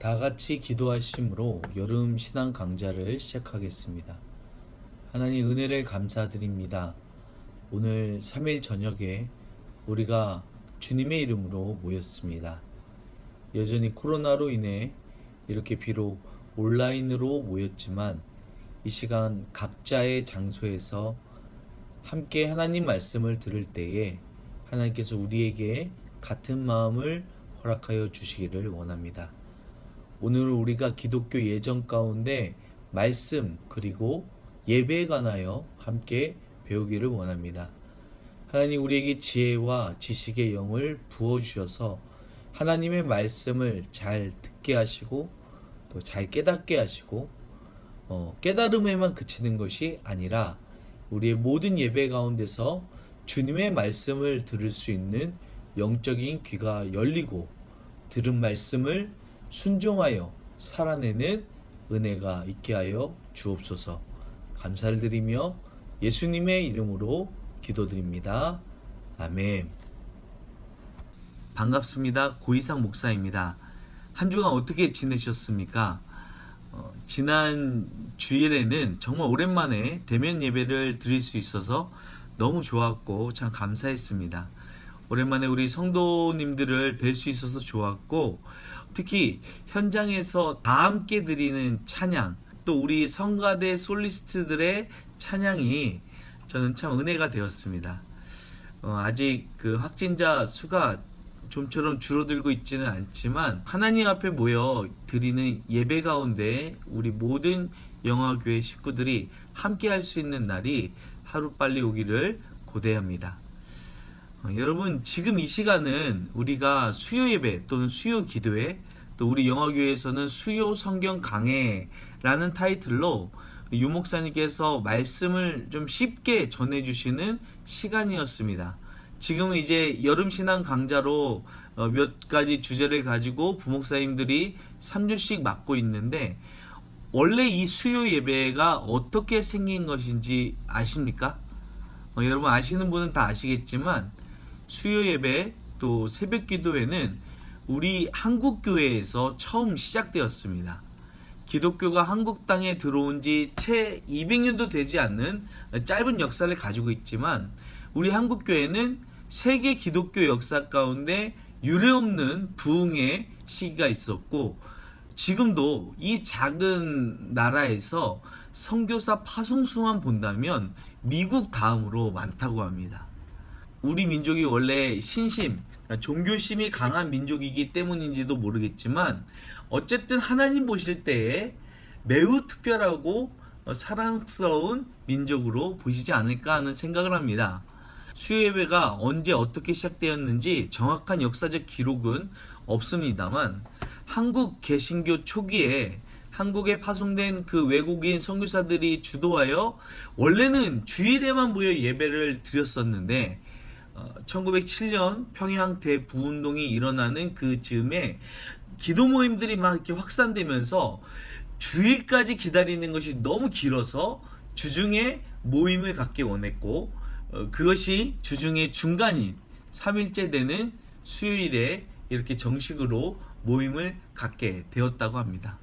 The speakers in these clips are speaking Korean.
다 같이 기도하심으로 여름 신앙 강좌를 시작하겠습니다. 하나님 은혜를 감사드립니다. 오늘 3일 저녁에 우리가 주님의 이름으로 모였습니다. 여전히 코로나로 인해 이렇게 비록 온라인으로 모였지만 이 시간 각자의 장소에서 함께 하나님 말씀을 들을 때에 하나님께서 우리에게 같은 마음을 허락하여 주시기를 원합니다. 오늘 우리가 기독교 예전 가운데 말씀 그리고 예배에 관하여 함께 배우기를 원합니다. 하나님 우리에게 지혜와 지식의 영을 부어주셔서 하나님의 말씀을 잘 듣게 하시고 또 잘 깨닫게 하시고 깨달음에만 그치는 것이 아니라 우리의 모든 예배 가운데서 주님의 말씀을 들을 수 있는 영적인 귀가 열리고 들은 말씀을 순종하여 살아내는 은혜가 있게 하여 주옵소서. 감사를 드리며 예수님의 이름으로 기도드립니다. 아멘. 반갑습니다. 고이상 목사입니다. 한 주간 어떻게 지내셨습니까? 지난 주일에는 정말 오랜만에 대면 예배를 드릴 수 있어서 너무 좋았고 참 감사했습니다. 오랜만에 우리 성도님들을 뵐 수 있어서 좋았고, 특히 현장에서 다 함께 드리는 찬양, 또 우리 성가대 솔리스트들의 찬양이 저는 참 은혜가 되었습니다. 아직 그 확진자 수가 좀처럼 줄어들고 있지는 않지만 하나님 앞에 모여 드리는 예배 가운데 우리 모든 영화교회 식구들이 함께 할 수 있는 날이 하루빨리 오기를 고대합니다. 여러분, 지금 이 시간은 우리가 수요 예배 또는 수요 기도회, 또 우리 영화교회에서는 수요 성경 강해라는 타이틀로 유 목사님께서 말씀을 좀 쉽게 전해주시는 시간이었습니다. 지금은 이제 여름 신앙 강좌로 몇 가지 주제를 가지고 부목사님들이 3주씩 맡고 있는데, 원래 이 수요 예배가 어떻게 생긴 것인지 아십니까? 여러분 아시는 분은 다 아시겠지만 수요 예배 또 새벽 기도회는 우리 한국 교회에서 처음 시작되었습니다. 기독교가 한국 땅에 들어온 지 채 200년도 되지 않는 짧은 역사를 가지고 있지만, 우리 한국 교회는 세계 기독교 역사 가운데 유례없는 부흥의 시기가 있었고, 지금도 이 작은 나라에서 선교사 파송수만 본다면 미국 다음으로 많다고 합니다. 우리 민족이 원래 신심, 종교심이 강한 민족이기 때문인지도 모르겠지만 어쨌든 하나님 보실 때에 매우 특별하고 사랑스러운 민족으로 보시지 않을까 하는 생각을 합니다. 수요예배가 언제 어떻게 시작되었는지 정확한 역사적 기록은 없습니다만, 한국 개신교 초기에 한국에 파송된 그 외국인 선교사들이 주도하여 원래는 주일에만 모여 예배를 드렸었는데 1907년 평양 대부운동이 일어나는 그 즈음에 기도 모임들이 막 이렇게 확산되면서 주일까지 기다리는 것이 너무 길어서 주중에 모임을 갖기 원했고, 그것이 주중의 중간인 3일째 되는 수요일에 이렇게 정식으로 모임을 갖게 되었다고 합니다.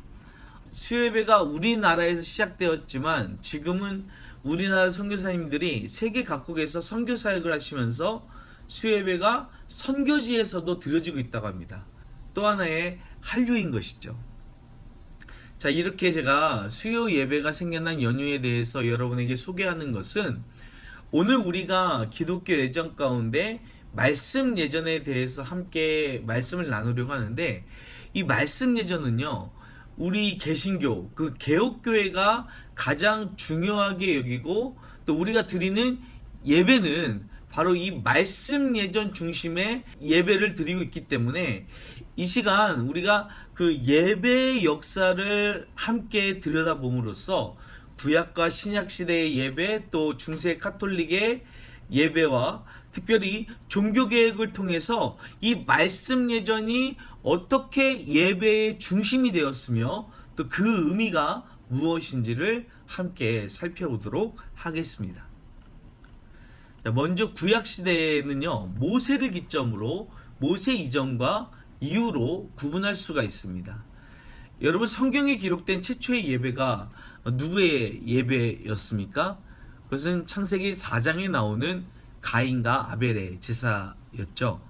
수요예배가 우리나라에서 시작되었지만 지금은 우리나라 선교사님들이 세계 각국에서 선교 사역을 하시면서 수요예배가 선교지에서도 드려지고 있다고 합니다. 또 하나의 한류인 것이죠. 자, 이렇게 제가 수요 예배가 생겨난 연유에 대해서 여러분에게 소개하는 것은, 오늘 우리가 기독교 예전 가운데 말씀 예전에 대해서 함께 말씀을 나누려고 하는데, 이 말씀 예전은요, 우리 개신교, 그 개혁교회가 가장 중요하게 여기고, 또 우리가 드리는 예배는 바로 이 말씀 예전 중심의 예배를 드리고 있기 때문에, 이 시간 우리가 그 예배의 역사를 함께 들여다봄으로써 구약과 신약 시대의 예배, 또 중세 카톨릭의 예배와 특별히 종교개혁을 통해서 이 말씀 예전이 어떻게 예배의 중심이 되었으며 또 그 의미가 무엇인지를 함께 살펴보도록 하겠습니다. 먼저 구약 시대에는요, 모세를 기점으로 모세 이전과 이후로 구분할 수가 있습니다. 여러분, 성경에 기록된 최초의 예배가 누구의 예배였습니까? 그것은 창세기 4장에 나오는 가인과 아벨의 제사였죠.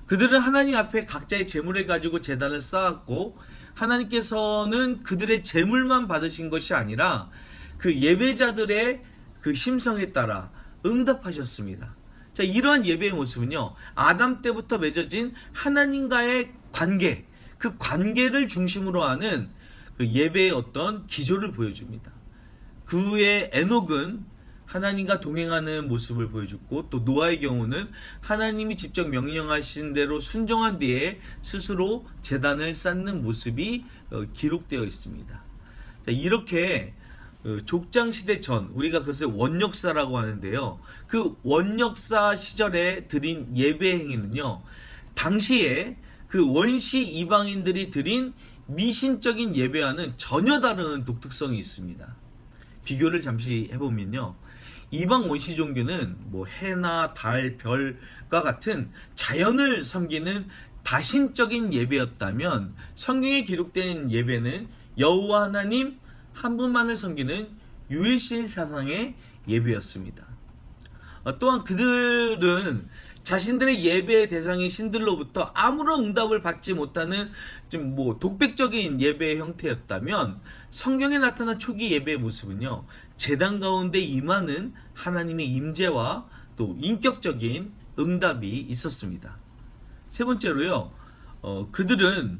그들은 하나님 앞에 각자의 제물을 가지고 제단을 쌓았고, 하나님께서는 그들의 제물만 받으신 것이 아니라 그 예배자들의 그 심성에 따라 응답하셨습니다. 자, 이러한 예배의 모습은요, 아담 때부터 맺어진 하나님과의 관계, 그 관계를 중심으로 하는 그 예배의 어떤 기조를 보여줍니다. 그 후에 에녹은 하나님과 동행하는 모습을 보여줬고, 또 노아의 경우는 하나님이 직접 명령하신 대로 순종한 뒤에 스스로 제단을 쌓는 모습이 기록되어 있습니다. 자, 이렇게 족장시대 전, 우리가 그것을 원역사라고 하는데요, 그 원역사 시절에 드린 예배 행위는요, 당시에 그 원시 이방인들이 드린 미신적인 예배와는 전혀 다른 독특성이 있습니다. 비교를 잠시 해보면요, 이방 원시 종교는 뭐 해나 달, 별과 같은 자연을 섬기는 다신적인 예배였다면, 성경에 기록된 예배는 여호와 하나님 한 분만을 섬기는 유일신 사상의 예배였습니다. 또한 그들은 자신들의 예배의 대상인 신들로부터 아무런 응답을 받지 못하는 좀 독백적인 예배의 형태였다면, 성경에 나타난 초기 예배의 모습은요, 제단 가운데 임하는 하나님의 임재와 또 인격적인 응답이 있었습니다. 세 번째로요, 그들은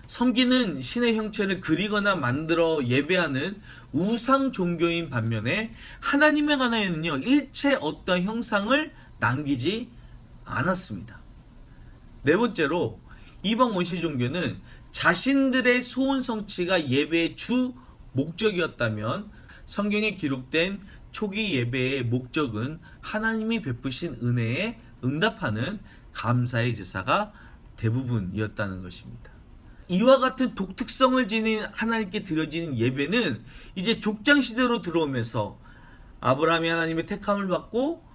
섬기는 신의 형체를 그리거나 만들어 예배하는 우상 종교인 반면에, 하나님에 관하여는요, 일체 어떤 형상을 남기지 않았습니다. 네 번째로, 이방 원시 종교는 자신들의 소원 성취가 예배의 주 목적이었다면, 성경에 기록된 초기 예배의 목적은 하나님이 베푸신 은혜에 응답하는 감사의 제사가 대부분이었다는 것입니다. 이와 같은 독특성을 지닌 하나님께 드려지는 예배는 이제 족장 시대로 들어오면서 아브라함이 하나님의 택함을 받고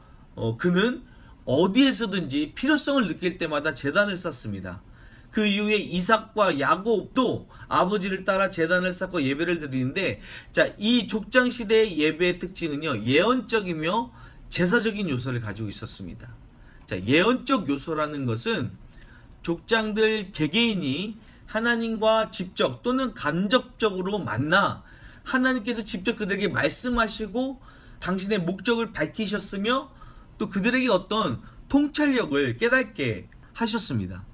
그는 어디에서든지 필요성을 느낄 때마다 제단을 쌓습니다. 그 이후에 이삭과 야곱도 아버지를 따라 제단을 쌓고 예배를 드리는데, 자, 이 족장 시대의 예배의 특징은요, 예언적이며 제사적인 요소를 가지고 있었습니다. 자, 예언적 요소라는 것은 족장들 개개인이 하나님과 직접 또는 간접적으로 만나 하나님께서 직접 그들에게 말씀하시고 당신의 목적을 밝히셨으며, 또 그들에게 어떤 통찰력을 깨닫게 하셨습니다.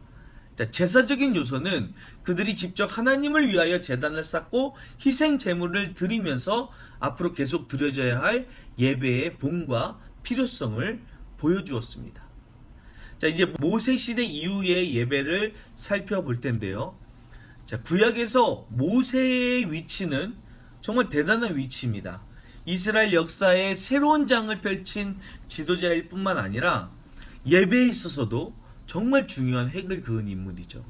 자, 제사적인 요소는 그들이 직접 하나님을 위하여 제단을 쌓고 희생 제물을 드리면서 앞으로 계속 드려져야 할 예배의 본과 필요성을 보여주었습니다. 자, 이제 모세 시대 이후의 예배를 살펴볼 텐데요. 자, 구약에서 모세의 위치는 정말 대단한 위치입니다. 이스라엘 역사의 새로운 장을 펼친 지도자일 뿐만 아니라 예배에 있어서도 정말 중요한 획을 그은 인물이죠.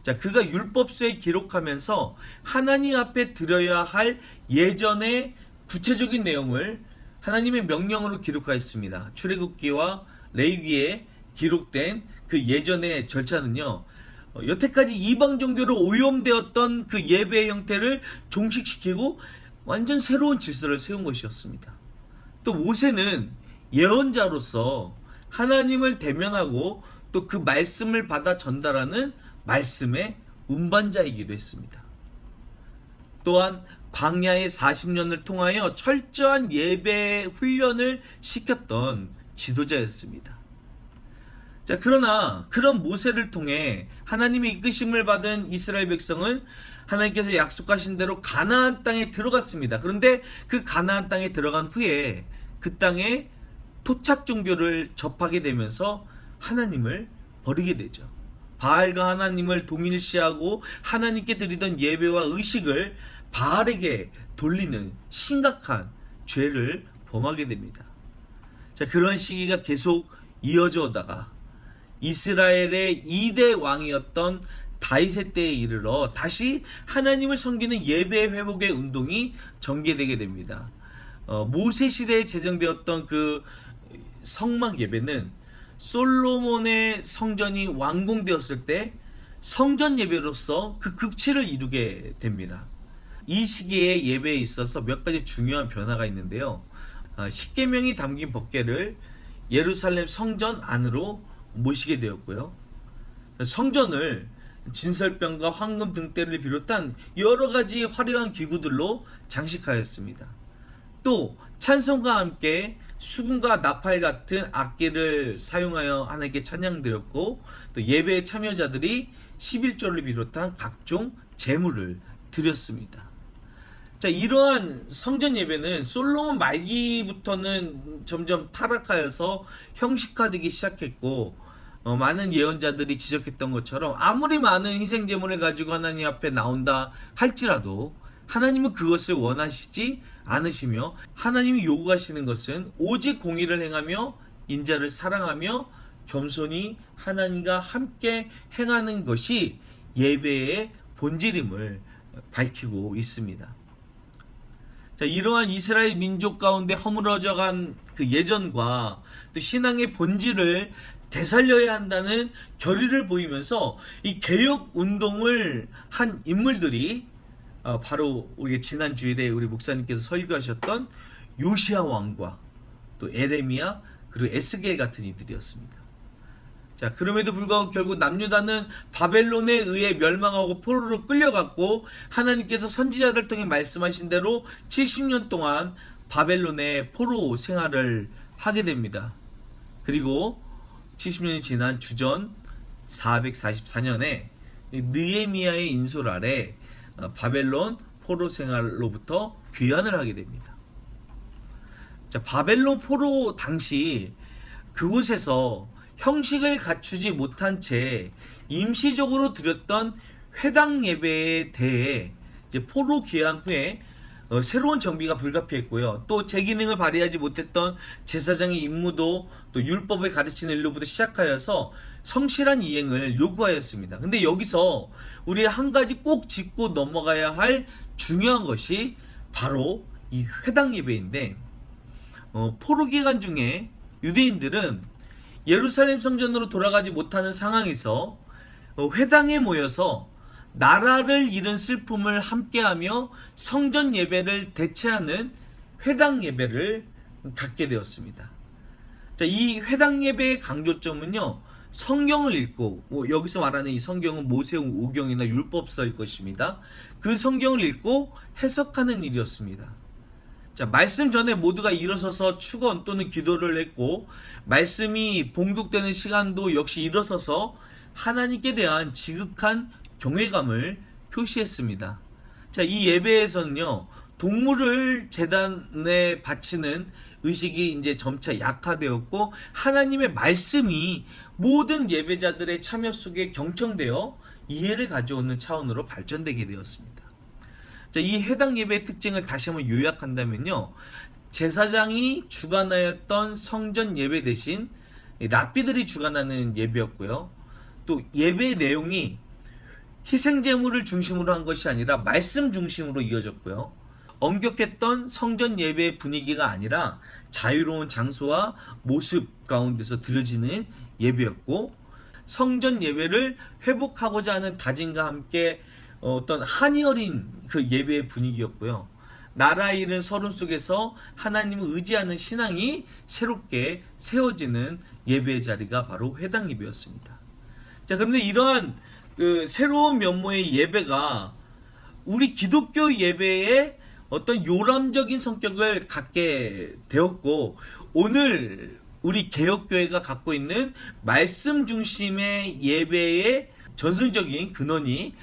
자, 그가 율법서에 기록하면서 하나님 앞에 드려야 할 예전의 구체적인 내용을 하나님의 명령으로 기록하였습니다. 출애굽기와 레위기에 기록된 그 예전의 절차는요, 여태까지 이방 종교로 오염되었던 그 예배의 형태를 종식시키고 완전 새로운 질서를 세운 것이었습니다. 또 모세는 예언자로서 하나님을 대면하고 또 그 말씀을 받아 전달하는 말씀의 운반자이기도 했습니다. 또한 광야의 40년을 통하여 철저한 예배 훈련을 시켰던 지도자였습니다. 자, 그러나 그런 모세를 통해 하나님의 이끄심을 받은 이스라엘 백성은 하나님께서 약속하신 대로 가나안 땅에 들어갔습니다. 그런데 그 가나안 땅에 들어간 후에 그 땅에 토착 종교를 접하게 되면서 하나님을 버리게 되죠. 바알과 하나님을 동일시하고 하나님께 드리던 예배와 의식을 바알에게 돌리는 심각한 죄를 범하게 됩니다. 자, 그런 시기가 계속 이어져 오다가 이스라엘의 2대 왕이었던 다윗의 때에 이르러 다시 하나님을 섬기는 예배 회복의 운동이 전개되게 됩니다. 모세 시대에 제정되었던 그 성막 예배는 솔로몬의 성전이 완공되었을 때 성전 예배로서 그 극치를 이루게 됩니다. 이 시기의 예배에 있어서 몇 가지 중요한 변화가 있는데요. 십계명이 담긴 법궤를 예루살렘 성전 안으로 모시게 되었고요. 성전을 진설병과 황금 등대를 비롯한 여러 가지 화려한 기구들로 장식하였습니다. 또 찬송과 함께 수금과 나팔 같은 악기를 사용하여 하나님께 찬양드렸고, 또 예배의 참여자들이 11조를 비롯한 각종 제물을 드렸습니다. 자, 이러한 성전 예배는 솔로몬 말기부터는 점점 타락하여서 형식화되기 시작했고, 많은 예언자들이 지적했던 것처럼 아무리 많은 희생 제물을 가지고 하나님 앞에 나온다 할지라도 하나님은 그것을 원하시지 않으시며, 하나님이 요구하시는 것은 오직 공의를 행하며 인자를 사랑하며 겸손히 하나님과 함께 행하는 것이 예배의 본질임을 밝히고 있습니다. 자, 이러한 이스라엘 민족 가운데 허물어져간 그 예전과 또 신앙의 본질을 되살려야 한다는 결의를 보이면서 이 개혁 운동을 한 인물들이 바로 우리 지난 주일에 우리 목사님께서 설교하셨던 요시야 왕과 또 에레미야 그리고 에스겔 같은 이들이었습니다. 자, 그럼에도 불구하고 결국 남유다는 바벨론에 의해 멸망하고 포로로 끌려갔고, 하나님께서 선지자를 통해 말씀하신 대로 70년 동안 바벨론의 포로 생활을 하게 됩니다. 그리고 70년이 지난 주전 444년에 느헤미야의 인솔 아래 바벨론 포로 생활로부터 귀환을 하게 됩니다. 자, 바벨론 포로 당시 그곳에서 형식을 갖추지 못한 채 임시적으로 드렸던 회당 예배에 대해 이제 포로 귀환 후에 새로운 정비가 불가피했고요. 또 제 기능을 발휘하지 못했던 제사장의 임무도 또 율법을 가르치는 일로부터 시작하여서 성실한 이행을 요구하였습니다. 근데 여기서 우리 한 가지 꼭 짚고 넘어가야 할 중요한 것이 바로 이 회당 예배인데, 포로 기간 중에 유대인들은 예루살렘 성전으로 돌아가지 못하는 상황에서 회당에 모여서 나라를 잃은 슬픔을 함께하며 성전 예배를 대체하는 회당 예배를 갖게 되었습니다. 자, 이 회당 예배의 강조점은요, 성경을 읽고, 여기서 말하는 이 성경은 모세오경이나 율법서일 것입니다. 그 성경을 읽고 해석하는 일이었습니다. 자, 말씀 전에 모두가 일어서서 축원 또는 기도를 했고, 말씀이 봉독되는 시간도 역시 일어서서 하나님께 대한 지극한 경외감을 표시했습니다. 자, 이 예배에서는요, 동물을 제단에 바치는 의식이 이제 점차 약화되었고, 하나님의 말씀이 모든 예배자들의 참여 속에 경청되어 이해를 가져오는 차원으로 발전되게 되었습니다. 자, 이 해당 예배의 특징을 다시 한번 요약한다면요, 제사장이 주관하였던 성전 예배 대신 랍비들이 주관하는 예배였고요. 또 예배의 내용이 희생 제물을 중심으로 한 것이 아니라 말씀 중심으로 이어졌고요. 엄격했던 성전 예배의 분위기가 아니라 자유로운 장소와 모습 가운데서 드려지는 예배였고, 성전 예배를 회복하고자 하는 다짐과 함께 어떤 한이 어린 그 예배의 분위기였고요. 나라 잃은 서름 속에서 하나님을 의지하는 신앙이 새롭게 세워지는 예배의 자리가 바로 회당 예배였습니다. 자, 그런데 이러한 그 새로운 면모의 예배가 우리 기독교 예배의 어떤 요람적인 성격을 갖게 되었고, 오늘 우리 개혁교회가 갖고 있는 말씀 중심의 예배의 전승적인 근원이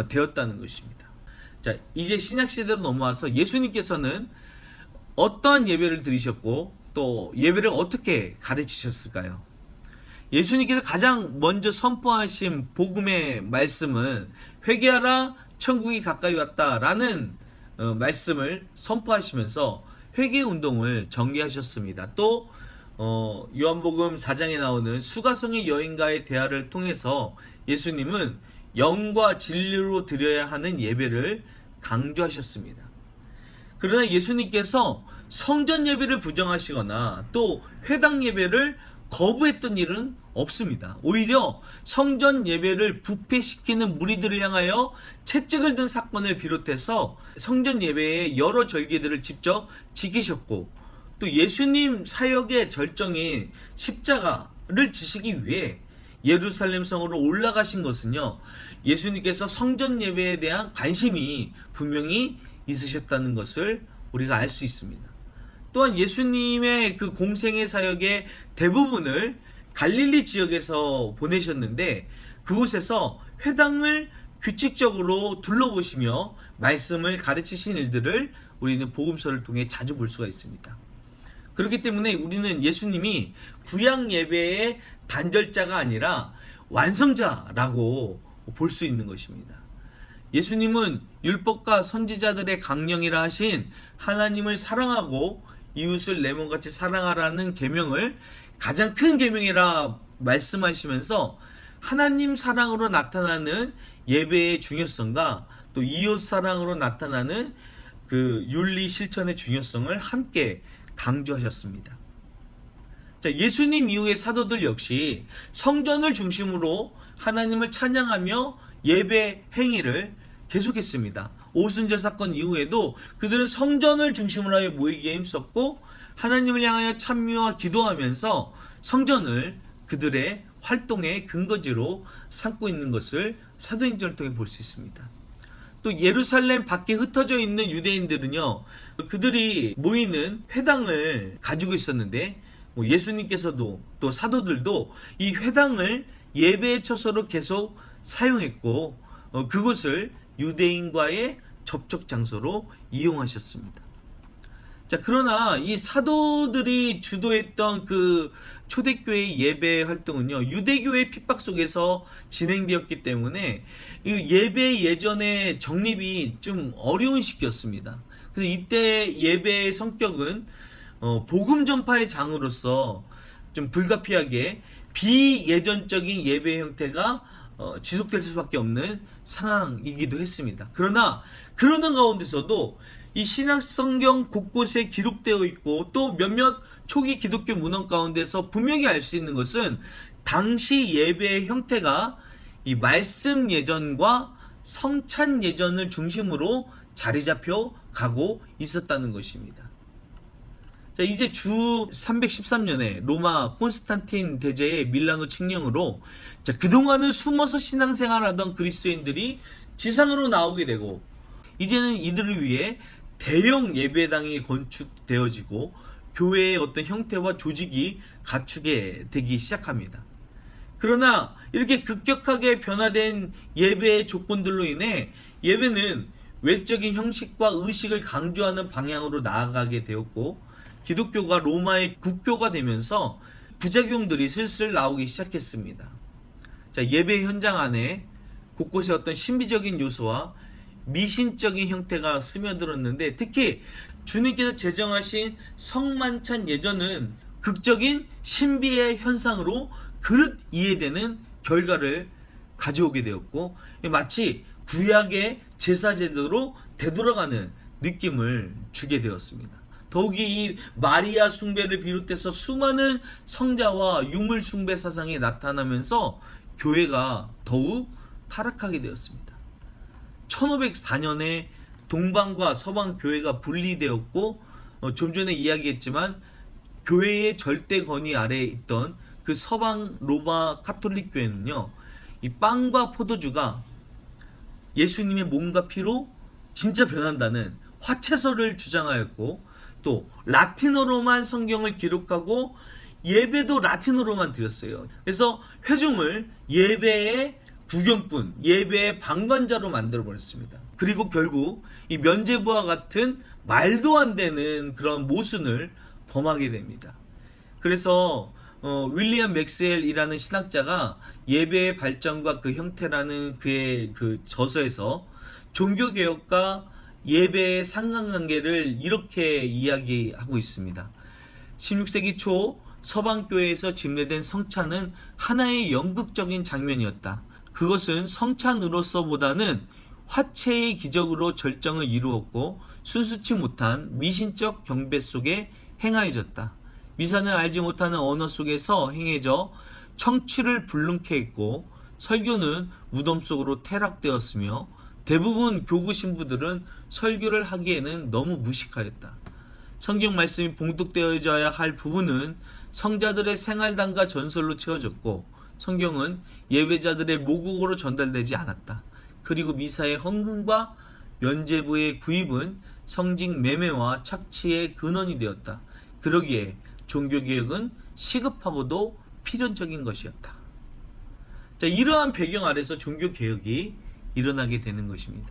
되었다는 것입니다. 자, 이제 신약시대로 넘어와서 예수님께서는 어떠한 예배를 드리셨고 또 예배를 어떻게 가르치셨을까요? 예수님께서 가장 먼저 선포하신 복음의 말씀은 회개하라 천국이 가까이 왔다라는 말씀을 선포하시면서 회개 운동을 전개하셨습니다. 또 요한복음 4장에 나오는 수가성의 여인과의 대화를 통해서 예수님은 영과 진리로 드려야 하는 예배를 강조하셨습니다. 그러나 예수님께서 성전 예배를 부정하시거나 또 회당 예배를 거부했던 일은 없습니다. 오히려 성전 예배를 부패시키는 무리들을 향하여 채찍을 든 사건을 비롯해서 성전 예배의 여러 절기들을 직접 지키셨고, 또 예수님 사역의 절정인 십자가를 지시기 위해 예루살렘 성으로 올라가신 것은요, 예수님께서 성전 예배에 대한 관심이 분명히 있으셨다는 것을 우리가 알 수 있습니다. 또한 예수님의 그 공생의 사역의 대부분을 갈릴리 지역에서 보내셨는데, 그곳에서 회당을 규칙적으로 둘러보시며 말씀을 가르치신 일들을 우리는 복음서를 통해 자주 볼 수가 있습니다. 그렇기 때문에 우리는 예수님이 구약 예배의 단절자가 아니라 완성자라고 볼 수 있는 것입니다. 예수님은 율법과 선지자들의 강령이라 하신 하나님을 사랑하고 이웃을 내 몸같이 사랑하라는 계명을 가장 큰 계명이라 말씀하시면서 하나님 사랑으로 나타나는 예배의 중요성과 또 이웃 사랑으로 나타나는 그 윤리 실천의 중요성을 함께 강조하셨습니다. 자, 예수님 이후의 사도들 역시 성전을 중심으로 하나님을 찬양하며 예배 행위를 계속했습니다. 오순절 사건 이후에도 그들은 성전을 중심으로 하여 모이기에 힘썼고, 하나님을 향하여 찬미와 기도하면서 성전을 그들의 활동의 근거지로 삼고 있는 것을 사도행전을 통해 볼 수 있습니다. 또 예루살렘 밖에 흩어져 있는 유대인들은요, 그들이 모이는 회당을 가지고 있었는데, 예수님께서도 또 사도들도 이 회당을 예배의 처소로 계속 사용했고, 그곳을 유대인과의 접촉 장소로 이용하셨습니다. 자, 그러나 이 사도들이 주도했던 그 초대교회 예배 활동은요, 유대교의 핍박 속에서 진행되었기 때문에 예배 예전의 정립이 좀 어려운 시기였습니다. 그래서 이때 예배의 성격은 복음 전파의 장으로서 좀 불가피하게 비예전적인 예배 형태가 지속될 수밖에 없는 상황이기도 했습니다. 그러나 그러는 가운데서도 이 신약 성경 곳곳에 기록되어 있고, 또 몇몇 초기 기독교 문헌 가운데서 분명히 알 수 있는 것은 당시 예배의 형태가 이 말씀 예전과 성찬 예전을 중심으로 자리 잡혀 가고 있었다는 것입니다. 자, 이제 주 313년에 로마 콘스탄틴 대제의 밀라노 칙령으로, 자, 그동안은 숨어서 신앙생활하던 그리스도인들이 지상으로 나오게 되고, 이제는 이들을 위해 대형 예배당이 건축되어지고 교회의 어떤 형태와 조직이 갖추게 되기 시작합니다. 그러나 이렇게 급격하게 변화된 예배의 조건들로 인해 예배는 외적인 형식과 의식을 강조하는 방향으로 나아가게 되었고, 기독교가 로마의 국교가 되면서 부작용들이 슬슬 나오기 시작했습니다. 자, 예배 현장 안에 곳곳에 어떤 신비적인 요소와 미신적인 형태가 스며들었는데, 특히 주님께서 제정하신 성만찬 예전은 극적인 신비의 현상으로 그릇 이해되는 결과를 가져오게 되었고, 마치 구약의 제사 제도로 되돌아가는 느낌을 주게 되었습니다. 더욱이 이 마리아 숭배를 비롯해서 수많은 성자와 유물 숭배 사상이 나타나면서 교회가 더욱 타락하게 되었습니다. 1504년에 동방과 서방 교회가 분리되었고, 좀 전에 이야기했지만 교회의 절대 권위 아래에 있던 그 서방 로마 카톨릭 교회는요, 이 빵과 포도주가 예수님의 몸과 피로 진짜 변한다는 화채설을 주장하였고, 또 라틴어로만 성경을 기록하고 예배도 라틴어로만 드렸어요. 그래서 회중을 예배의 구경꾼, 예배의 방관자로 만들어 버렸습니다. 그리고 결국 이 면죄부와 같은 말도 안 되는 그런 모순을 범하게 됩니다. 그래서 윌리엄 맥스웰이라는 신학자가 예배의 발전과 그 형태라는 그의 그 저서에서 종교개혁과 예배의 상관관계를 이렇게 이야기하고 있습니다. 16세기 초 서방교회에서 집례된 성찬은 하나의 연극적인 장면이었다. 그것은 성찬으로서보다는 화채의 기적으로 절정을 이루었고, 순수치 못한 미신적 경배 속에 행하여졌다. 미사는 알지 못하는 언어 속에서 행해져 청취를 불능케 했고 설교는 무덤 속으로 퇴락되었으며 대부분 교구 신부들은 설교를 하기에는 너무 무식하였다. 성경 말씀이 봉독되어져야 할 부분은 성자들의 생활담과 전설로 채워졌고 성경은 예배자들의 모국어로 전달되지 않았다. 그리고 미사의 헌금과 면죄부의 구입은 성직 매매와 착취의 근원이 되었다. 그러기에 종교개혁은 시급하고도 필연적인 것이었다. 자, 이러한 배경 아래서 종교개혁이 일어나게 되는 것입니다.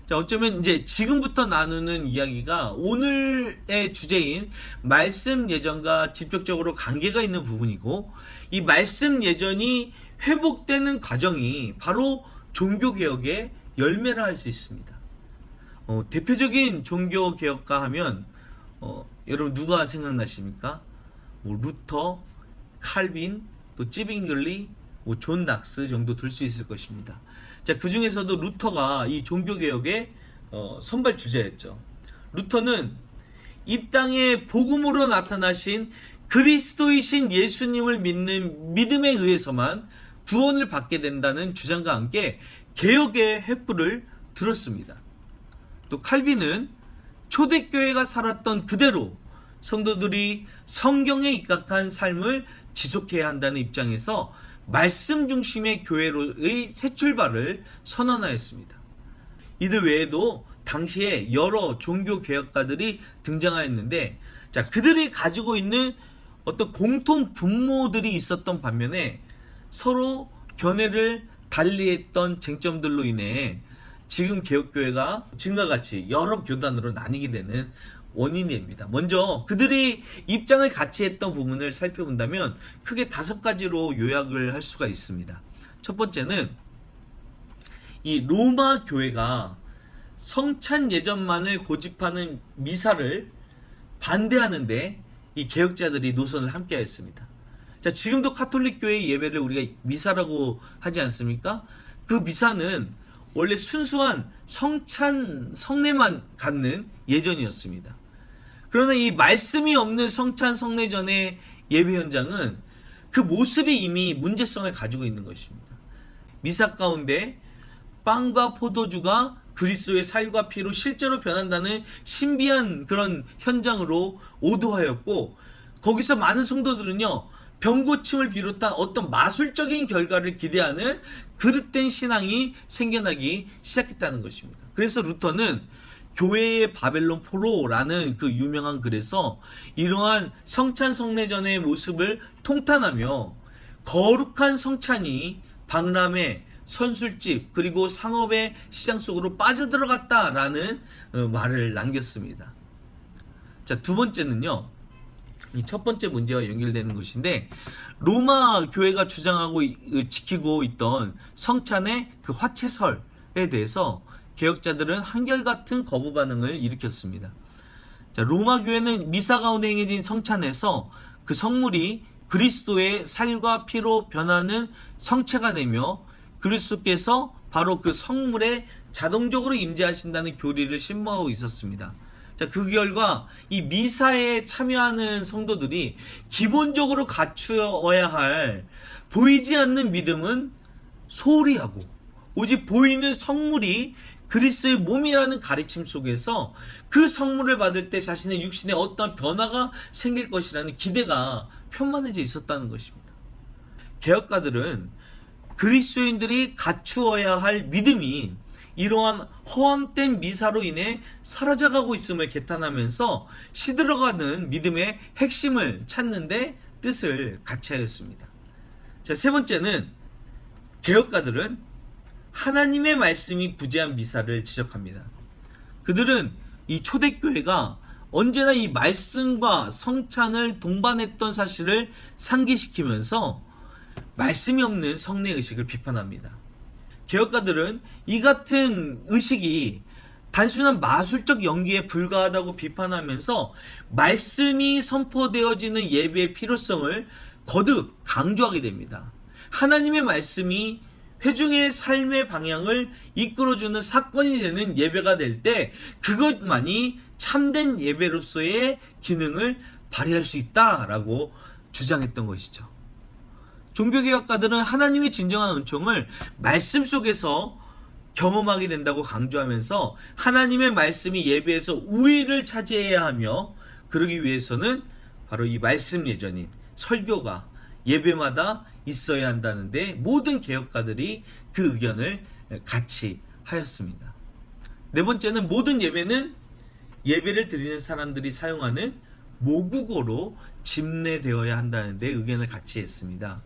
자, 어쩌면 이제 지금부터 나누는 이야기가 오늘의 주제인 말씀 예전과 직접적으로 관계가 있는 부분이고, 이 말씀 예전이 회복되는 과정이 바로 종교개혁의 열매라 할 수 있습니다. 대표적인 종교개혁가 하면 여러분 누가 생각나십니까? 루터, 칼빈, 또 찌빙글리, 존 낙스 정도 들 수 있을 것입니다. 자, 그 중에서도 루터가 이 종교개혁의 선발 주자였죠. 루터는 이 땅에 복음으로 나타나신 그리스도이신 예수님을 믿는 믿음에 의해서만 구원을 받게 된다는 주장과 함께 개혁의 횃불을 들었습니다. 또 칼빈은 초대교회가 살았던 그대로 성도들이 성경에 입각한 삶을 지속해야 한다는 입장에서 말씀 중심의 교회로의 새 출발을 선언하였습니다. 이들 외에도 당시에 여러 종교 개혁가들이 등장하였는데, 자, 그들이 가지고 있는 어떤 공통 분모들이 있었던 반면에 서로 견해를 달리했던 쟁점들로 인해 지금 개혁교회가 지금과 같이 여러 교단으로 나뉘게 되는 원인입니다. 먼저 그들이 입장을 같이 했던 부분을 살펴본다면 크게 5가지로 요약을 할 수가 있습니다. 첫 번째는 이 로마 교회가 성찬 예전만을 고집하는 미사를 반대하는데 이 개혁자들이 노선을 함께 하였습니다. 자, 지금도 카톨릭 교회의 예배를 우리가 미사라고 하지 않습니까? 그 미사는 원래 순수한 성찬 성례만 갖는 예전이었습니다. 그러나 이 말씀이 없는 성찬 성례전의 예배 현장은 그 모습이 이미 문제성을 가지고 있는 것입니다. 미사 가운데 빵과 포도주가 그리스도의 살과 피로 실제로 변한다는 신비한 그런 현장으로 오도하였고, 거기서 많은 성도들은요, 병고침을 비롯한 어떤 마술적인 결과를 기대하는 그릇된 신앙이 생겨나기 시작했다는 것입니다. 그래서 루터는 교회의 바벨론 포로라는 그 유명한 글에서 이러한 성찬 성례전의 모습을 통탄하며 거룩한 성찬이 박람회, 선술집, 그리고 상업의 시장 속으로 빠져들어갔다라는 말을 남겼습니다. 자, 두 번째는요, 이 첫 번째 문제와 연결되는 것인데, 로마 교회가 주장하고 지키고 있던 성찬의 그 화채설에 대해서 개혁자들은 한결같은 거부 반응을 일으켰습니다. 자, 로마 교회는 미사 가운데 행해진 성찬에서 그 성물이 그리스도의 살과 피로 변하는 성체가 되며 그리스도께서 바로 그 성물에 자동적으로 임재하신다는 교리를 신봉하고 있었습니다. 자, 그 결과 이 미사에 참여하는 성도들이 기본적으로 갖추어야 할 보이지 않는 믿음은 소홀히 하고 오직 보이는 성물이 그리스도의 몸이라는 가르침 속에서 그 성물을 받을 때 자신의 육신에 어떤 변화가 생길 것이라는 기대가 편만해져 있었다는 것입니다. 개혁가들은 그리스도인들이 갖추어야 할 믿음이 이러한 허황된 미사로 인해 사라져가고 있음을 개탄하면서 시들어가는 믿음의 핵심을 찾는데 뜻을 같이 하였습니다. 자, 세 번째는 개혁가들은 하나님의 말씀이 부재한 미사를 지적합니다. 그들은 이 초대교회가 언제나 이 말씀과 성찬을 동반했던 사실을 상기시키면서 말씀이 없는 성례의식을 비판합니다. 개혁가들은 이 같은 의식이 단순한 마술적 연기에 불과하다고 비판하면서 말씀이 선포되어지는 예배의 필요성을 거듭 강조하게 됩니다. 하나님의 말씀이 회중의 삶의 방향을 이끌어주는 사건이 되는 예배가 될 때 그것만이 참된 예배로서의 기능을 발휘할 수 있다라고 주장했던 것이죠. 종교개혁가들은 하나님의 진정한 은총을 말씀 속에서 경험하게 된다고 강조하면서 하나님의 말씀이 예배에서 우위를 차지해야 하며, 그러기 위해서는 바로 이 말씀 예전인 설교가 예배마다 있어야 한다는데 모든 개혁가들이 그 의견을 같이 하였습니다. 네 번째는 모든 예배는 예배를 드리는 사람들이 사용하는 모국어로 집례되어야 한다는데 의견을 같이 했습니다.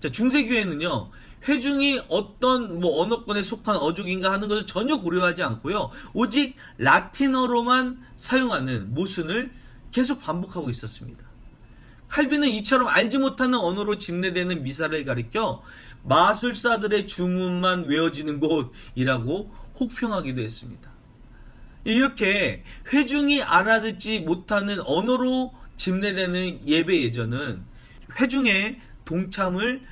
자, 중세교회는요, 회중이 어떤 언어권에 속한 어족인가 하는 것을 전혀 고려하지 않고요, 오직 라틴어로만 사용하는 모순을 계속 반복하고 있었습니다. 칼빈은 이처럼 알지 못하는 언어로 집례되는 미사를 가리켜 마술사들의 주문만 외워지는 곳이라고 혹평하기도 했습니다. 이렇게 회중이 알아듣지 못하는 언어로 집례되는 예배 예전은 회중의 동참을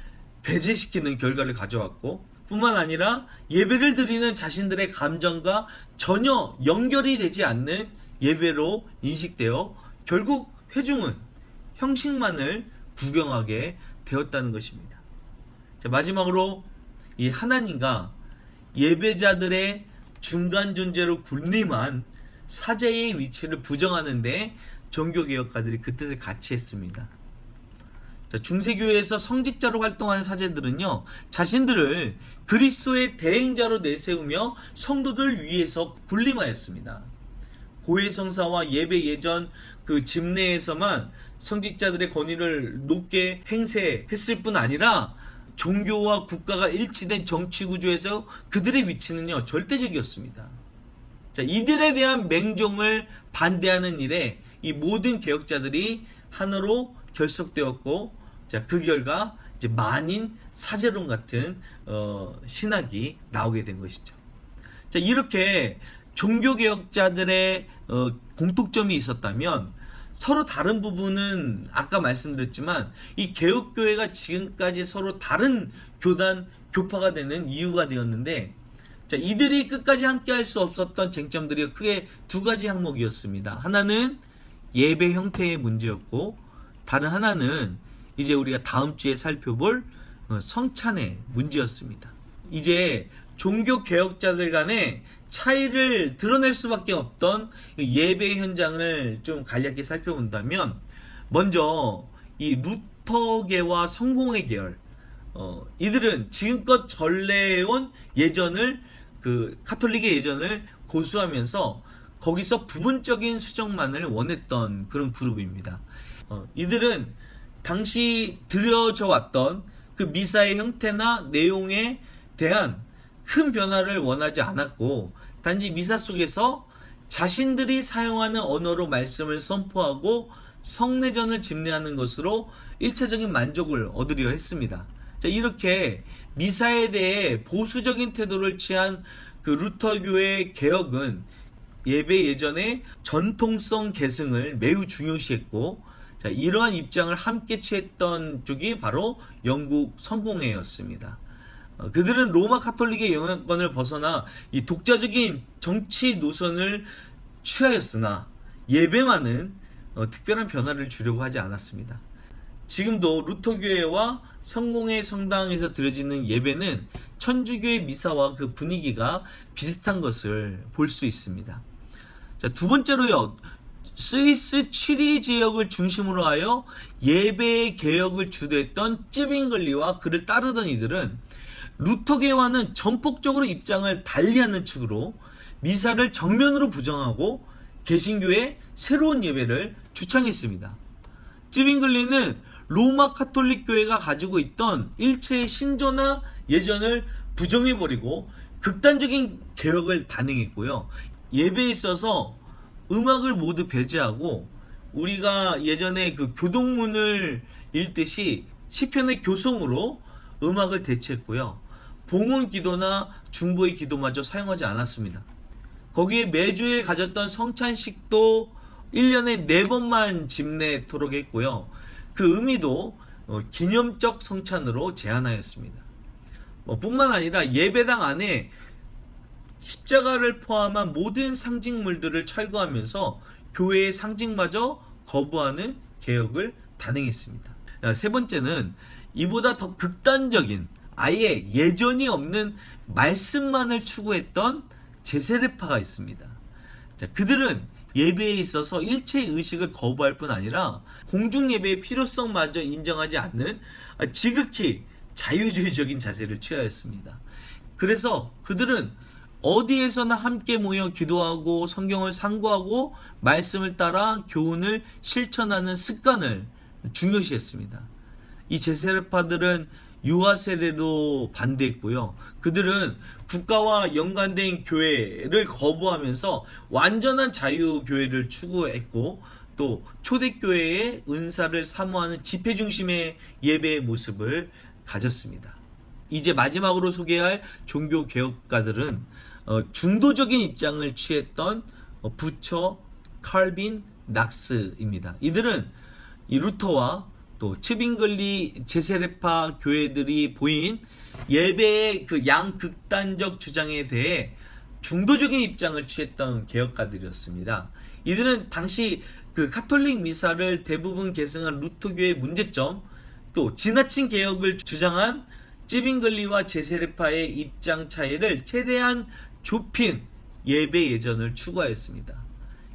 배제시키는 결과를 가져왔고, 뿐만 아니라 예배를 드리는 자신들의 감정과 전혀 연결이 되지 않는 예배로 인식되어 결국 회중은 형식만을 구경하게 되었다는 것입니다. 자, 마지막으로 이 하나님과 예배자들의 중간 존재로 군림한 사제의 위치를 부정하는데 종교개혁가들이 그 뜻을 같이 했습니다. 자, 중세교회에서 성직자로 활동하는 사제들은요, 자신들을 그리스도의 대행자로 내세우며 성도들 위에서 군림하였습니다. 고해성사와 예배 예전 그 집내에서만 성직자들의 권위를 높게 행세했을 뿐 아니라 종교와 국가가 일치된 정치 구조에서 그들의 위치는요, 절대적이었습니다. 자, 이들에 대한 맹종을 반대하는 일에 이 모든 개혁자들이 하나로 결속되었고, 자, 그 결과 이제 만인 사제론 같은 신학이 나오게 된 것이죠. 자, 이렇게 종교개혁자들의 공통점이 있었다면 서로 다른 부분은 아까 말씀드렸지만 이 개혁교회가 지금까지 서로 다른 교파가 되는 이유가 되었는데, 자, 이들이 끝까지 함께 할 수 없었던 쟁점들이 크게 두 가지 항목이었습니다. 하나는 예배 형태의 문제였고, 다른 하나는 이제 우리가 다음 주에 살펴볼 성찬의 문제였습니다. 이제 종교개혁자들 간의 차이를 드러낼 수밖에 없던 예배 현장을 좀 간략히 살펴본다면, 먼저 이 루터계와 성공회 계열, 이들은 지금껏 전래해온 예전을, 그 카톨릭의 예전을 고수하면서 거기서 부분적인 수정만을 원했던 그런 그룹입니다. 이들은 당시 드려져 왔던 그 미사의 형태나 내용에 대한 큰 변화를 원하지 않았고, 단지 미사 속에서 자신들이 사용하는 언어로 말씀을 선포하고 성례전을 집례하는 것으로 1차적인 만족을 얻으려 했습니다. 자, 이렇게 미사에 대해 보수적인 태도를 취한 그 루터교의 개혁은 예배 예전의 전통성 계승을 매우 중요시했고, 자, 이러한 입장을 함께 취했던 쪽이 바로 영국 성공회였습니다. 그들은 로마 카톨릭의 영향권을 벗어나 이 독자적인 정치 노선을 취하였으나 예배만은 특별한 변화를 주려고 하지 않았습니다. 지금도 루터교회와 성공회 성당에서 드려지는 예배는 천주교의 미사와 그 분위기가 비슷한 것을 볼 수 있습니다. 자, 두 번째로요, 스위스 취리 지역을 중심으로 하여 예배의 개혁을 주도했던 찌빙글리와 그를 따르던 이들은 루터계와는 전폭적으로 입장을 달리하는 측으로 미사를 정면으로 부정하고 개신교의 새로운 예배를 주창했습니다. 찌빙글리는 로마 카톨릭 교회가 가지고 있던 일체의 신조나 예전을 부정해버리고 극단적인 개혁을 단행했고요. 예배에 있어서 음악을 모두 배제하고 우리가 예전에 그 교동문을 읽듯이 시편의 교송으로 음악을 대체했고요. 봉헌 기도나 중보의 기도마저 사용하지 않았습니다. 거기에 매주에 가졌던 성찬식도 1년에 4번만 집례토록 했고요. 그 의미도 기념적 성찬으로 제한하였습니다. 뿐만 아니라 예배당 안에 십자가를 포함한 모든 상징물들을 철거하면서 교회의 상징마저 거부하는 개혁을 단행했습니다. 세 번째는 이보다 더 극단적인 아예 예전이 없는 말씀만을 추구했던 제세례파가 있습니다. 자, 그들은 예배에 있어서 일체의 의식을 거부할 뿐 아니라 공중 예배의 필요성마저 인정하지 않는 지극히 자유주의적인 자세를 취하였습니다. 그래서 그들은 어디에서나 함께 모여 기도하고 성경을 상고하고 말씀을 따라 교훈을 실천하는 습관을 중요시했습니다. 이 제세례파들은 유아 세례로 반대했고요. 그들은 국가와 연관된 교회를 거부하면서 완전한 자유교회를 추구했고, 또 초대교회의 은사를 사모하는 집회 중심의 예배의 모습을 가졌습니다. 이제 마지막으로 소개할 종교개혁가들은 중도적인 입장을 취했던 부처, 칼빈, 낙스입니다. 이들은 이 루터와 또 츠빙글리 제세례파 교회들이 보인 예배의 그 양극단적 주장에 대해 중도적인 입장을 취했던 개혁가들이었습니다. 이들은 당시 그 카톨릭 미사를 대부분 계승한 루터교의 문제점, 또 지나친 개혁을 주장한 츠빙글리와 제세례파의 입장 차이를 최대한 좁힌 예배 예전을 추구하였습니다.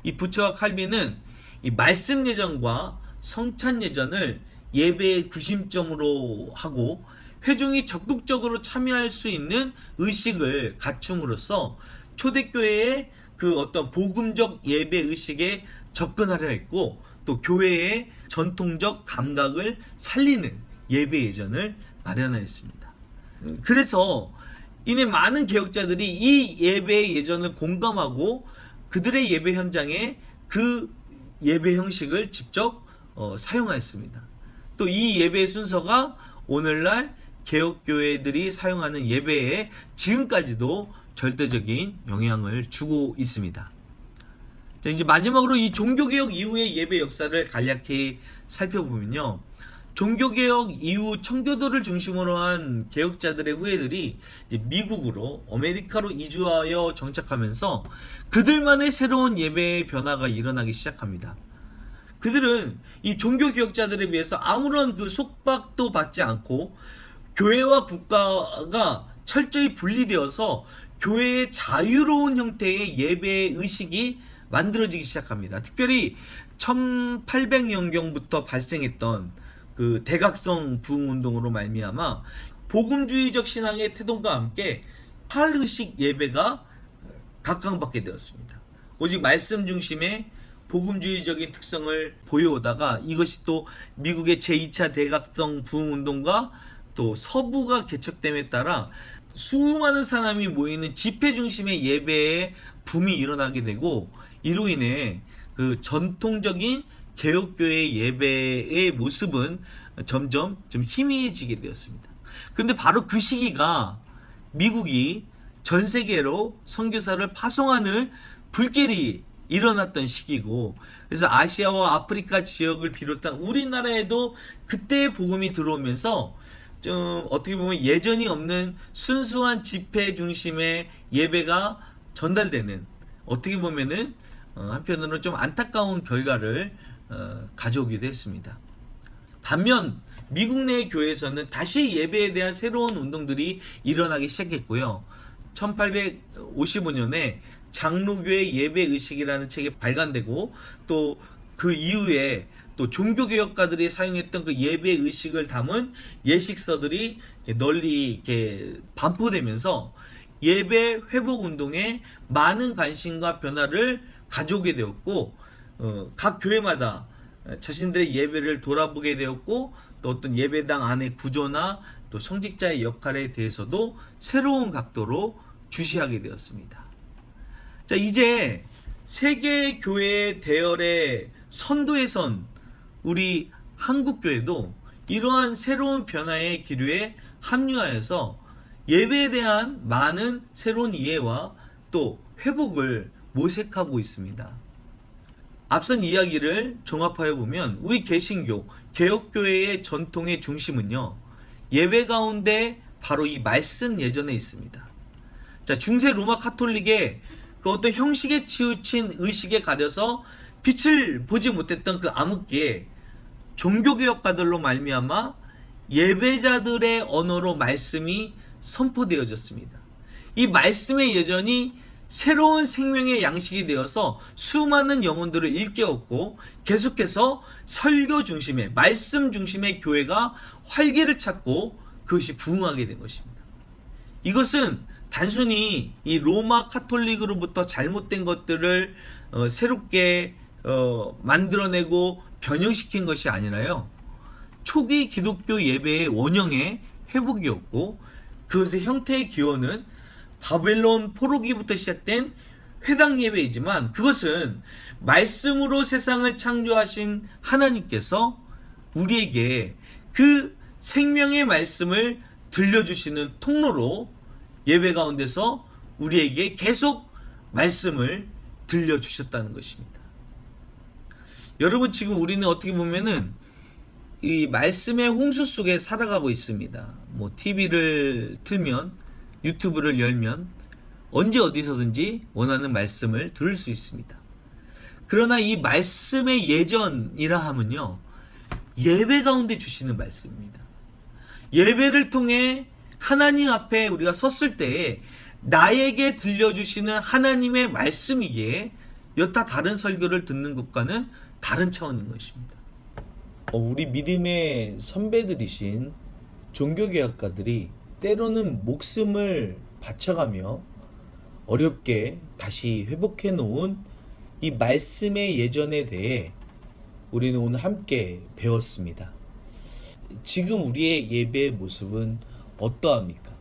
이 부처와 칼빈은 이 말씀 예전과 성찬 예전을 예배의 구심점으로 하고 회중이 적극적으로 참여할 수 있는 의식을 갖춤으로써 초대교회의 그 어떤 복음적 예배 의식에 접근하려 했고, 또 교회의 전통적 감각을 살리는 예배 예전을 마련하였습니다. 그래서 이내 많은 개혁자들이 이 예배의 예전을 공감하고 그들의 예배 현장에 그 예배 형식을 직접 사용하였습니다. 또 이 예배의 순서가 오늘날 개혁교회들이 사용하는 예배에 지금까지도 절대적인 영향을 주고 있습니다. 자, 이제 마지막으로 이 종교개혁 이후의 예배 역사를 간략히 살펴보면요. 종교개혁 이후 청교도를 중심으로 한 개혁자들의 후예들이 이제 미국으로, 아메리카로 이주하여 정착하면서 그들만의 새로운 예배의 변화가 일어나기 시작합니다. 그들은 이 종교개혁자들에 비해서 아무런 그 속박도 받지 않고 교회와 국가가 철저히 분리되어서 교회의 자유로운 형태의 예배 의식이 만들어지기 시작합니다. 특별히 1800년경부터 발생했던 그 대각성 부흥운동으로 말미암아 복음주의적 신앙의 태동과 함께 탈의식 예배가 각광받게 되었습니다. 오직 말씀 중심의 복음주의적인 특성을 보여오다가 이것이 또 미국의 제2차 대각성 부흥운동과 또 서부가 개척됨에 따라 수많은 사람이 모이는 집회 중심의 예배의 붐이 일어나게 되고, 이로 인해 그 전통적인 개혁교회 예배의 모습은 점점 좀 희미해지게 되었습니다. 그런데 바로 그 시기가 미국이 전 세계로 선교사를 파송하는 불길이 일어났던 시기고, 그래서 아시아와 아프리카 지역을 비롯한 우리나라에도 그때의 복음이 들어오면서 좀 어떻게 보면 예전이 없는 순수한 집회 중심의 예배가 전달되는, 어떻게 보면은 한편으로는 좀 안타까운 결과를 가져오기도 했습니다. 반면 미국 내 교회에서는 다시 예배에 대한 새로운 운동들이 일어나기 시작했고요. 1855년에 장로교의 예배의식이라는 책이 발간되고, 또 그 이후에 또 종교개혁가들이 사용했던 그 예배의식을 담은 예식서들이 널리 이렇게 반포되면서 예배 회복 운동에 많은 관심과 변화를 가져오게 되었고, 각 교회마다 자신들의 예배를 돌아보게 되었고, 또 어떤 예배당 안의 구조나 또 성직자의 역할에 대해서도 새로운 각도로 주시하게 되었습니다. 자, 이제 세계 교회 대열의 선도에 선 우리 한국교회도 이러한 새로운 변화의 기류에 합류하여서 예배에 대한 많은 새로운 이해와 또 회복을 모색하고 있습니다. 앞선 이야기를 종합하여 보면 우리 개신교, 개혁교회의 전통의 중심은요, 예배 가운데 바로 이 말씀 예전에 있습니다. 자, 중세 로마 카톨릭의 그 어떤 형식에 치우친 의식에 가려서 빛을 보지 못했던 그 암흑기에 종교개혁가들로 말미암아 예배자들의 언어로 말씀이 선포되어졌습니다. 이 말씀의 예전이 새로운 생명의 양식이 되어서 수많은 영혼들을 일깨웠고 계속해서 설교 중심의 말씀 중심의 교회가 활기를 찾고 그것이 부흥하게 된 것입니다. 이것은 단순히 이 로마 카톨릭으로부터 잘못된 것들을 새롭게 만들어내고 변형시킨 것이 아니라요, 초기 기독교 예배의 원형의 회복이었고 그것의 형태의 기원은 바벨론 포로기부터 시작된 회당 예배이지만 그것은 말씀으로 세상을 창조하신 하나님께서 우리에게 그 생명의 말씀을 들려주시는 통로로 예배 가운데서 우리에게 계속 말씀을 들려주셨다는 것입니다. 여러분, 지금 우리는 어떻게 보면은 이 말씀의 홍수 속에 살아가고 있습니다. TV를 틀면, 유튜브를 열면 언제 어디서든지 원하는 말씀을 들을 수 있습니다. 그러나 이 말씀의 예전이라 하면요, 예배 가운데 주시는 말씀입니다. 예배를 통해 하나님 앞에 우리가 섰을 때에 나에게 들려주시는 하나님의 말씀이기에 여타 다른 설교를 듣는 것과는 다른 차원인 것입니다. 우리 믿음의 선배들이신 종교개혁가들이 때로는 목숨을 바쳐가며 어렵게 다시 회복해 놓은 이 말씀의 예전에 대해 우리는 오늘 함께 배웠습니다. 지금 우리의 예배의 모습은 어떠합니까?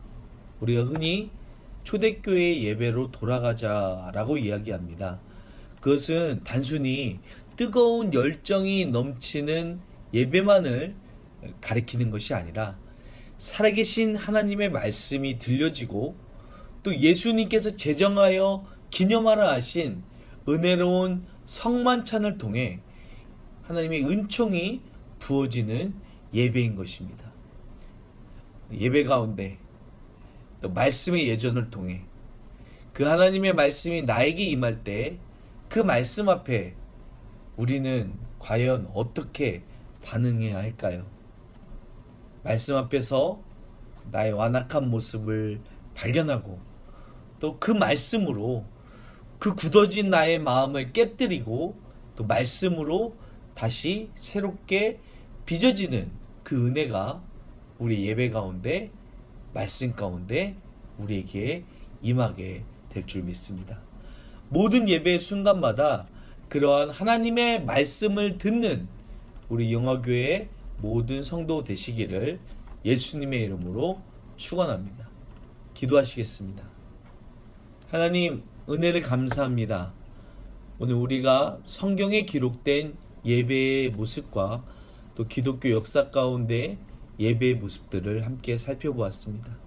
우리가 흔히 초대교회 예배로 돌아가자라고 이야기합니다. 그것은 단순히 뜨거운 열정이 넘치는 예배만을 가리키는 것이 아니라 살아계신 하나님의 말씀이 들려지고 또 예수님께서 제정하여 기념하라 하신 은혜로운 성만찬을 통해 하나님의 은총이 부어지는 예배인 것입니다. 예배 가운데 또 말씀의 예전을 통해 그 하나님의 말씀이 나에게 임할 때 그 말씀 앞에 우리는 과연 어떻게 반응해야 할까요? 말씀 앞에서 나의 완악한 모습을 발견하고 또 그 말씀으로 그 굳어진 나의 마음을 깨뜨리고 또 말씀으로 다시 새롭게 빚어지는 그 은혜가 우리 예배 가운데, 말씀 가운데 우리에게 임하게 될 줄 믿습니다. 모든 예배의 순간마다 그러한 하나님의 말씀을 듣는 우리 영화교회의 모든 성도 되시기를 예수님의 이름으로 축원합니다. 기도하시겠습니다. 하나님, 은혜를 감사합니다. 오늘 우리가 성경에 기록된 예배의 모습과 또 기독교 역사 가운데 예배의 모습들을 함께 살펴보았습니다.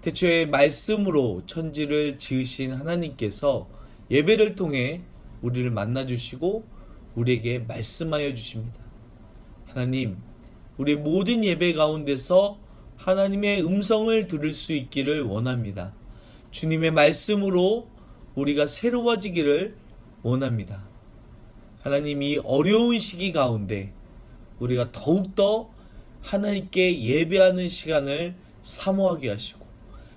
태초에 말씀으로 천지를 지으신 하나님께서 예배를 통해 우리를 만나주시고 우리에게 말씀하여 주십니다. 하나님, 우리 모든 예배 가운데서 하나님의 음성을 들을 수 있기를 원합니다. 주님의 말씀으로 우리가 새로워지기를 원합니다. 하나님, 이 어려운 시기 가운데 우리가 더욱더 하나님께 예배하는 시간을 사모하게 하시고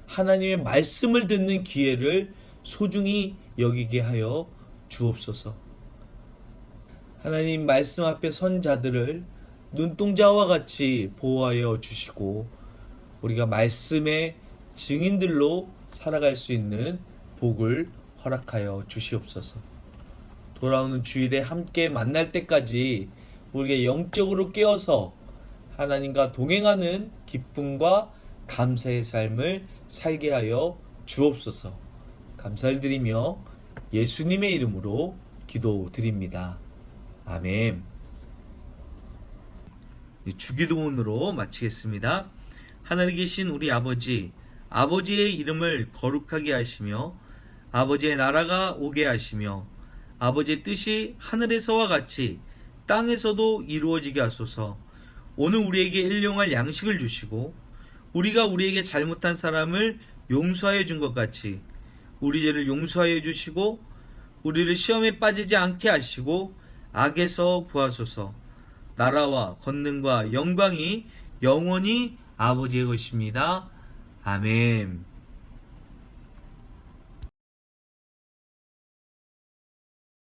하나님의 말씀을 듣는 기회를 소중히 여기게 하여 주옵소서. 하나님, 말씀 앞에 선 자들을 눈동자와 같이 보호하여 주시고 우리가 말씀의 증인들로 살아갈 수 있는 복을 허락하여 주시옵소서. 돌아오는 주일에 함께 만날 때까지 우리가 영적으로 깨어서 하나님과 동행하는 기쁨과 감사의 삶을 살게 하여 주옵소서. 감사를 드리며 예수님의 이름으로 기도드립니다. 아멘. 주기도문으로 마치겠습니다. 하늘에 계신 우리 아버지, 아버지의 이름을 거룩하게 하시며 아버지의 나라가 오게 하시며 아버지의 뜻이 하늘에서와 같이 땅에서도 이루어지게 하소서. 오늘 우리에게 일용할 양식을 주시고 우리가 우리에게 잘못한 사람을 용서하여 준 것 같이 우리 죄를 용서하여 주시고 우리를 시험에 빠지지 않게 하시고 악에서 구하소서. 나라와 권능과 영광이 영원히 아버지의 것입니다. 아멘.